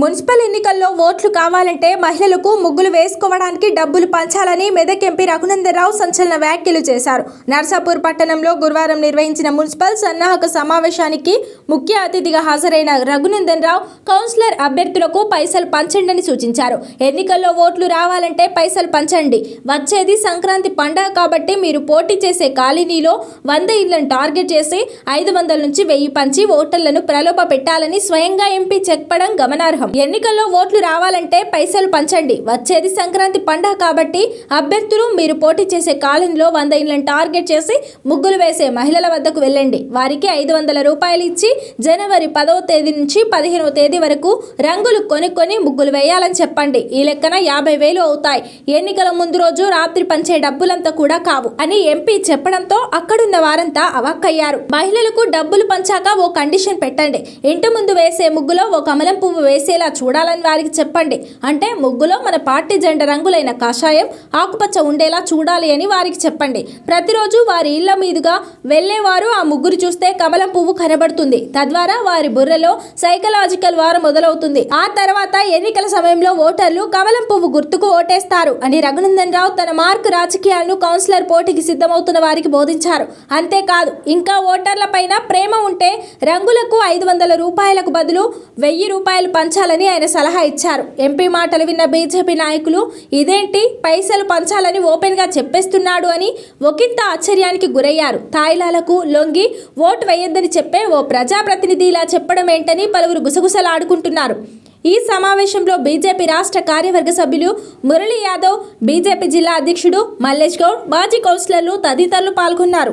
Municipal ఎన్నికల్లో ఓట్లు కావాలంటే మహిళలకు ముగ్గులు వేసుకోవడానికి డబ్బులు పంచాలని మెదక్ ఎంపీ రఘునందన్ రావు సంచలన వ్యాఖ్యలు చేశారు. నర్సాపూర్ పట్టణంలో గురువారం నిర్వహించిన మున్సిపల్ సన్నాహక సమావేశానికి ముఖ్య అతిథిగా హాజరైన రఘునందన్ రావు కౌన్సిలర్ అభ్యర్థులకు పైసలు పంచండి సూచించారు. ఎన్నికల్లో ఓట్లు రావాలంటే పైసలు పంచండి. వచ్చేది సంక్రాంతి పండుగ కాబట్టి మీరు పోటీ చేసే కాలనీలో 100 ఇళ్లను టార్గెట్ చేసి 500 నుంచి 1000 పంచి ఓటర్లను ప్రలోభ పెట్టాలని స్వయంగా ఎంపీ చెప్పడం గమనార్హం. ఎన్నికల్లో ఓట్లు రావాలంటే పైసలు పంచండి. వచ్చేది సంక్రాంతి పండుగ కాబట్టి అభ్యర్థులు మీరు పోటీ చేసే కాలనీలో 100 ఇళ్లను టార్గెట్ చేసి ముగ్గులు వేసే మహిళల వద్దకు వెళ్ళండి. వారికి 500 రూపాయలు ఇచ్చి జనవరి 10వ తేదీ నుంచి 15వ తేదీ వరకు రంగులు కొనుక్కొని ముగ్గులు వేయాలని చెప్పండి. ఈ లెక్కన 50,000 అవుతాయి. ఎన్నికల ముందు రోజు రాత్రి పంచే డబ్బులంతా కూడా కావు అని ఎంపీ చెప్పడంతో అక్కడున్న వారంతా అవాక్కయ్యారు. మహిళలకు డబ్బులు పంచాక ఓ కండిషన్ పెట్టండి. ఇంటి ముందు వేసే ముగ్గులో ఓ కమలం పువ్వు వేసేలా చూడాలని వారికి చెప్పండి. అంటే ముగ్గులో మన పార్టీ జెండా రంగులైన కాషాయం, ఆకుపచ్చ ఉండేలా చూడాలి అని వారికి చెప్పండి. ప్రతిరోజు వారి ఇళ్ల మీదుగా వెళ్లేవారు ఆ ముగ్గురు చూస్తే కమలం పువ్వు కనబడుతుంది. తద్వారా వారి బుర్రలో సైకలాజికల్ వార్ మొదలవుతుంది. ఆ తర్వాత ఎన్నికల సమయంలో ఓటర్లు కమలం పువ్వు గుర్తుకు ఓటేస్తారు అని రఘునందన్ రావు తన మార్కు రాజకీయాలను కౌన్సిలర్ పోటీకి సిద్ధమవుతున్న వారికి బోధించారు. అంతేకాదు, ఇంకా ఓటర్ల పైన ప్రేమ ఉంటే రంగులకు 500 రూపాయలకు బదులు 1000 రూపాయలు పంచాలని ఆయన సలహా ఇచ్చారు. ఎంపీ మాటలు విన్న బీజేపీ నాయకులు ఇదేంటి పైసలు పంచాలని ఓపెన్ గా చెప్పేస్తున్నాడు అని ఒకంత ఆశ్చర్యానికి గురయ్యారు. తాయిలాలకు లొంగి ఓటు వేయొద్దని చెప్పే ఓ ప్రజాప్రతినిధి ఇలా చెప్పడం ఏంటని పలువురు గుసగుసలాడుకుంటున్నారు. ఈ సమావేశంలో బీజేపీ రాష్ట్ర కార్యవర్గ సభ్యులు మురళీ యాదవ్, బీజేపీ జిల్లా అధ్యక్షుడు మల్లేష్ గౌడ్, మాజీ కౌన్సిలర్లు తదితరులు పాల్గొన్నారు.